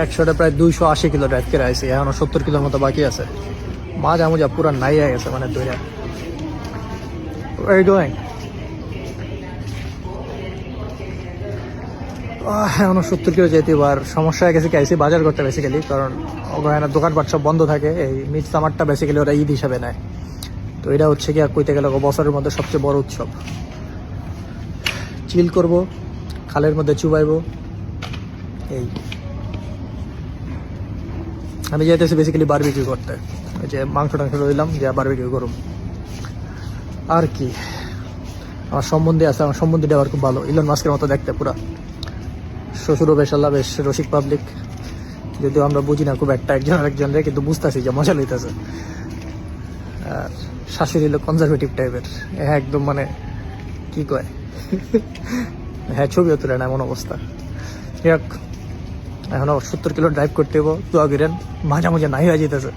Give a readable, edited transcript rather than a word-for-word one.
100টা প্রায় 280 kilo drive করে আইছি, এখনো 70 কিলোর মতো বাকি আছে। মাজা মুজা পুরা নাই হয়ে গেছে মানে দইরা। Where are you going? এখনো 70 কিলো যেতে, এবার সমস্যা হয়ে গেছে কি আইসি বাজার করতে বেসিক্যালি, কারণ ওখানে দোকানপাট সব বন্ধ থাকে। এই মিড সামারটা বেসিক্যালি ওরা ঈদ হিসাবে নেয়। তো এটা হচ্ছে কি আর কইতে গেলে বছরের মধ্যে সবচেয়ে বড় উৎসব। চিল করব, খালের মধ্যে চুবাইবো। এই আমি যেতেছি বেসিক্যালি বারবিকিউ করতে, ওই যে মাংস টাংস রইলাম যে বারবিকিউ করুম। আর কি আমার সম্বন্ধে আছে, আমার সম্বন্ধীটা আবার খুব ভালো, ইলন মাস্কের মতো দেখতে পুরা। শ্বশুরও বেশ আল্লাহ বেশ রসিক পাবলিক, যদিও আমরা বুঝি না খুব একটা একজন আরেকজনরে, কিন্তু বুঝতেছি যে মজা লইতেছে। আর শাশুড়ি হলো কনজারভেটিভ টাইপের, হ্যাঁ একদম মানে কি কয় হ্যাঁ ছবিও তুলে না এমন অবস্থা। যাক এখনো 70 কিলো ড্রাইভ করতে হবো, দোয়া করেন মাঝে মাঝে নাই হয়ে যেতেছে।